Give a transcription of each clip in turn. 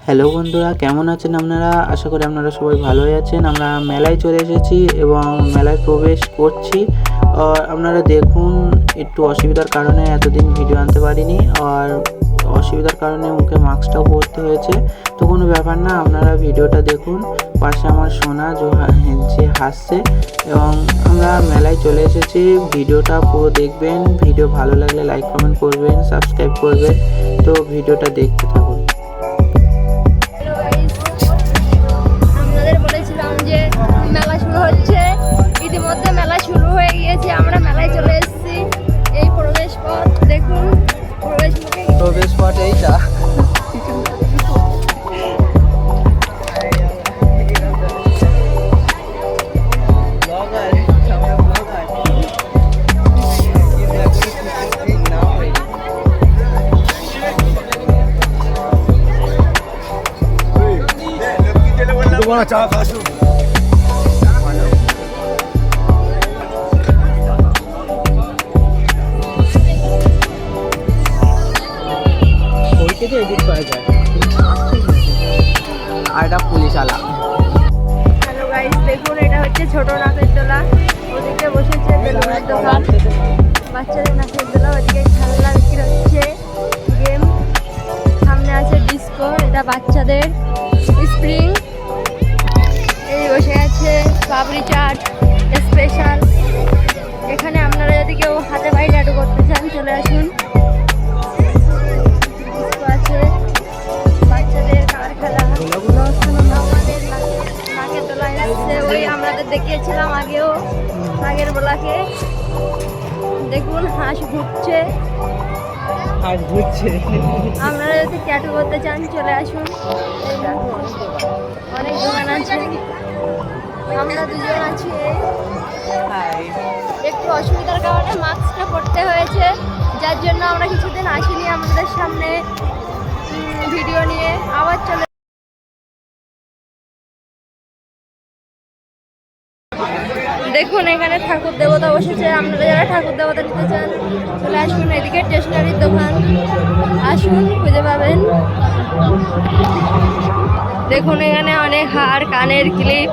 Hello বন্ধুরা, কেমন আছেন আপনারা? আশা করি আপনারা সবাই ভালোই আছেন। আমরা মেলায় চলে এসেছি এবং মেলায় প্রবেশ করছি। আর আপনারা দেখুন, একটু অসুবিধার কারণে এতদিন ভিডিও আনতে পারিনি, আর অসুবিধার কারণে মুখে মাস্কটাও পরতে হয়েছে। তো কোনো ব্যাপার না, আপনারা ভিডিওটা দেখুন। পাশে আমার সোনা যে হাসছে, এবং আমরা মেলায় চলে এসেছি। ভিডিওটা পুরো দেখবেন। ভিডিও ভালো লাগলে লাইক কমেন্ট করবেন, সাবস্ক্রাইব করবেন। তো ভিডিওটা দেখতে থাকুন। মেলা শুরু হচ্ছে, ইতিমধ্যে মেলা শুরু হয়ে গিয়েছে। আমরা মেলায় চলে এসেছি। এই প্রবেশ পথ দেখুন, প্রবেশ পথ এইটা। চা খাসো পুলিশওয়ালা। হ্যালো গাইস, দেখুন এটা হচ্ছে ছোট নাচের দোলা। ওদিকে বসেছে বেলুনের দোকান, বাচ্চাদের নাচের দোলা। ওদিকে খেলনা বিক্রি হচ্ছে, গেম। সামনে আছে ডিস্কো, এটা বাচ্চাদের। স্প্রিং, এই বসে আছে পাপড়ি চাট স্পেশাল। এখানে আপনারা যদি কেউ হাতে পায়ে ট্যাটু করতে চান চলে আসুন। ডিস্কো আছে, বাচ্চাদের কার খেলা। আমাদের নাকের দোলায় আসছে, ওই আমাদের দেখিয়েছিলাম আগেও, আগের বেলাকে। দেখুন হাঁস ঘুরছে। আপনারা যদি ট্যাটু করতে চান চলে আসুন। অনেক দোকান আছে, আমরা দুজন আছি। একটু অসুবিধার কারণে মাস্কটা পরতে হয়েছে, যার জন্য আমরা কিছুদিন আসিনি আমাদের সামনে ভিডিও নিয়ে। আবার চলে দেখুন, এখানে ঠাকুর দেবতা বসেছে। আপনারা যারা ঠাকুর দেবতা নিতে চান চলে আসুন। এদিকে স্টেশনারির দোকান, আসুন, খুঁজে পাবেন। দেখুন এখানে অনেক হার, কানের ক্লিপ।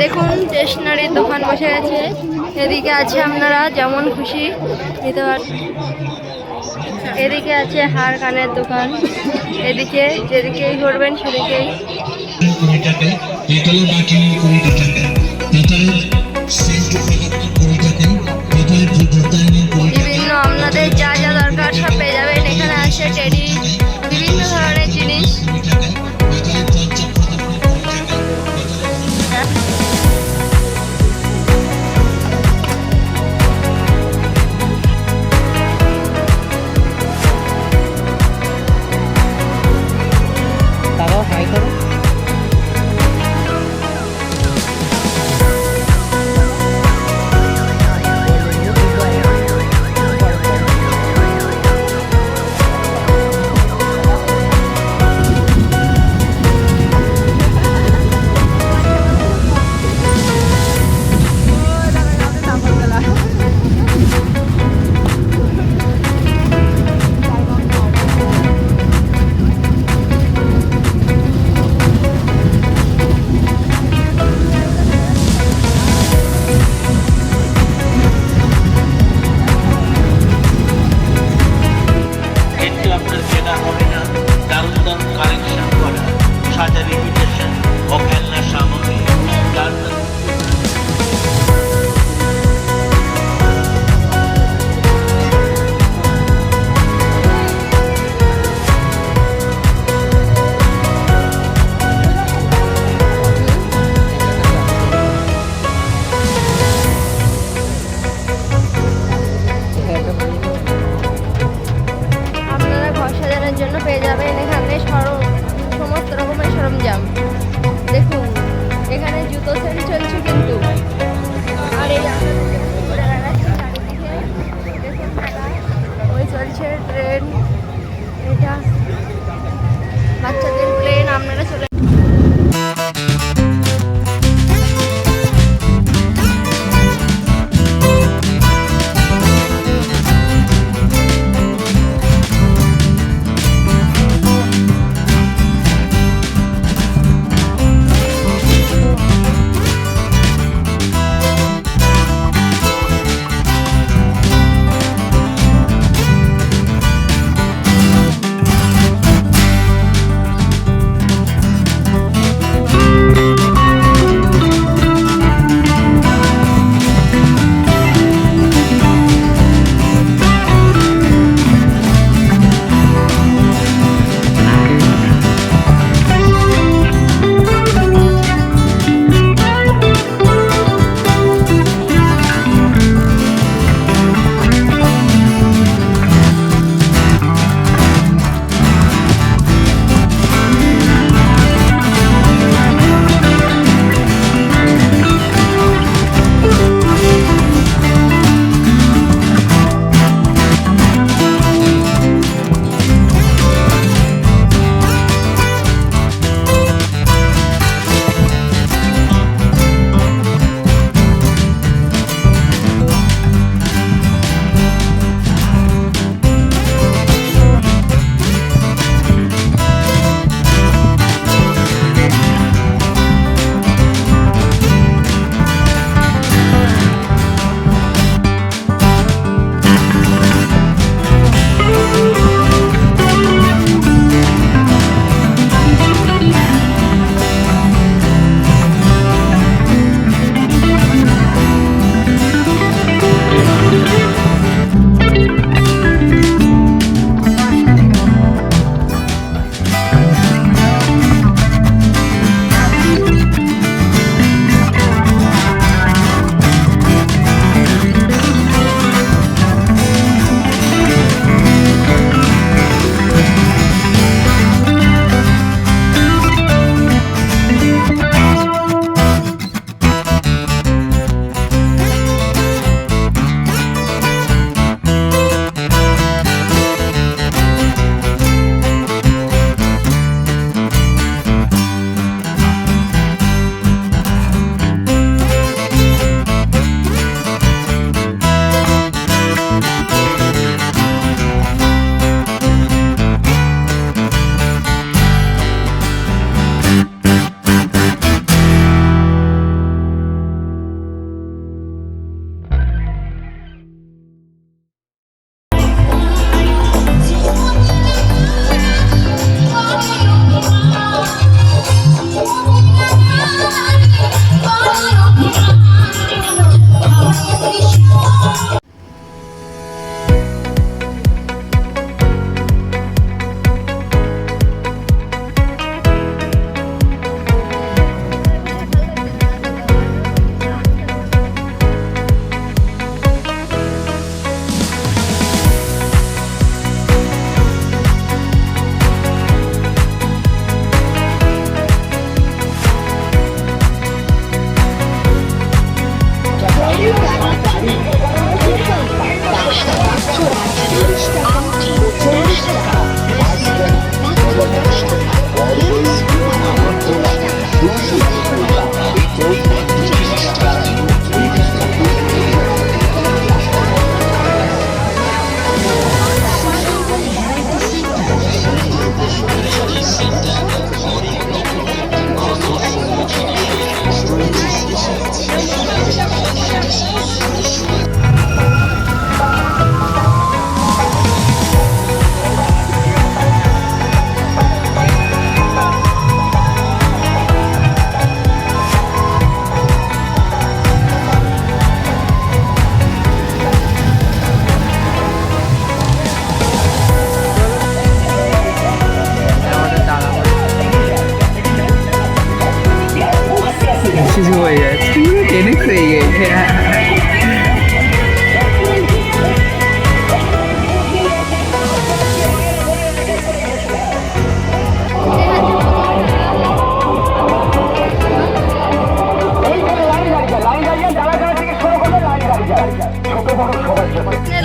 দেখুন স্টেশনারির দোকান বসে আছে। এদিকে আছে আপনারা যেমন খুশি নিতে পারেন। এদিকে আছে হার, কানের দোকান। এদিকে যেদিকেই করবেন সেদিকেই। বিভিন্ন আপনাদের যা যা দরকার সব পেয়ে যাবেন। এখানে আছে টেডি, বিভিন্ন ধরনের জিনিস। হাই করো।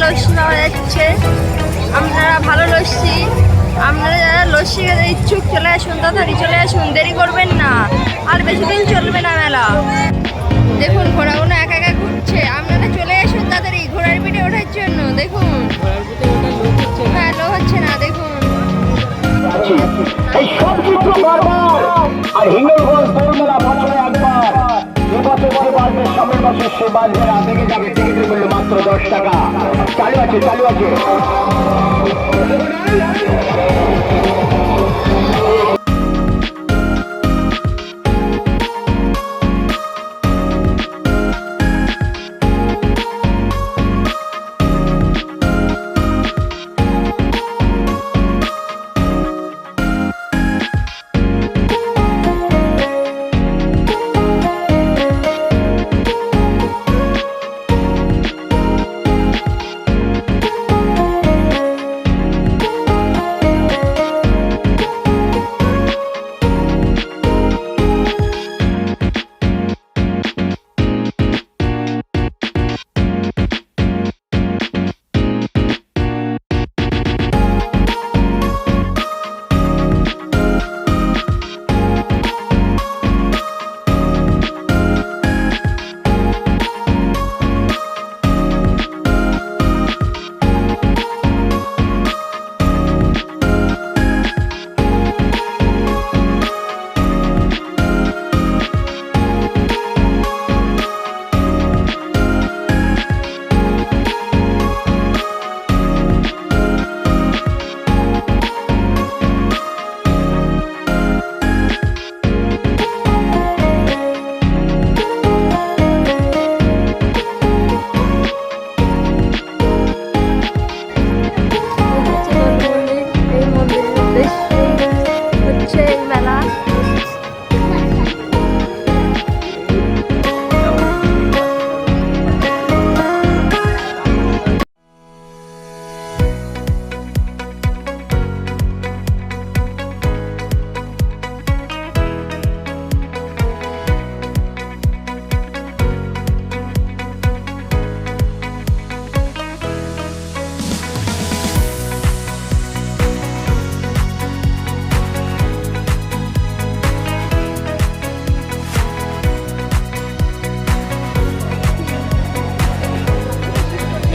লস্যি পাওয়া যাচ্ছে, আপনারা ভালো লস্যি, আপনারা যারা লস্যি খেতে ইচ্ছুক চলে আসুন, তাড়াতাড়ি চলে আসুন, দেরি করবেন না, আর বেশি দিন চলবে না মেলা। দেখুন ঘোড়াগুলো একা একা ঘুরছে, আপনারা চলে আসুন তাড়াতাড়ি ঘোড়ার পিঠে ওঠার জন্য। দেখুন হ্যাঁ, লো হচ্ছে না, দেখুন এই সব চিত্র বারবার আর হিঙ্গলগঞ্জ দোলমেলা বছরে একবার। এবছর যে বাজবে সামনের বছর সে বাজবে না, দেখে যাবে। টিকিটের মূল্য মাত্র 10 টাকা। চালু আছে, চালু আছে।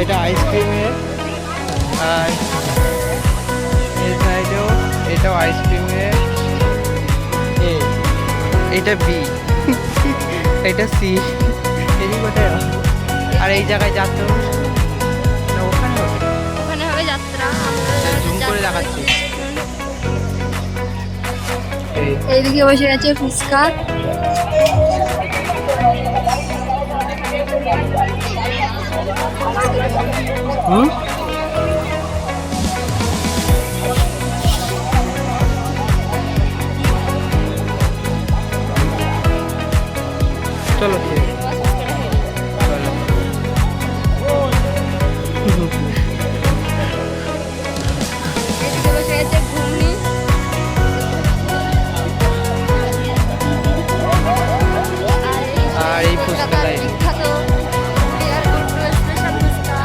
এটা আইসক্রিমের, আর এই সাইডেও এটাও আইসক্রিমের। এটা বি, এটা সি, এদিক কোথায়? আর এই জায়গায় যাত্রা না, ওখানে হবে, ওখানে হবে যাত্রা। জুম করে দেখাচ্ছি। এইদিকে বসে আছে ফুচকা, চলো ঠিক চলো। এদিকে বসে আছে ঘুগনি, আর এই ফুচকা কলকাতার বিখ্যাত Bihar Guddu special phuchka.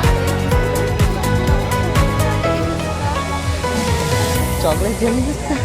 Chocolate jelly fuchka.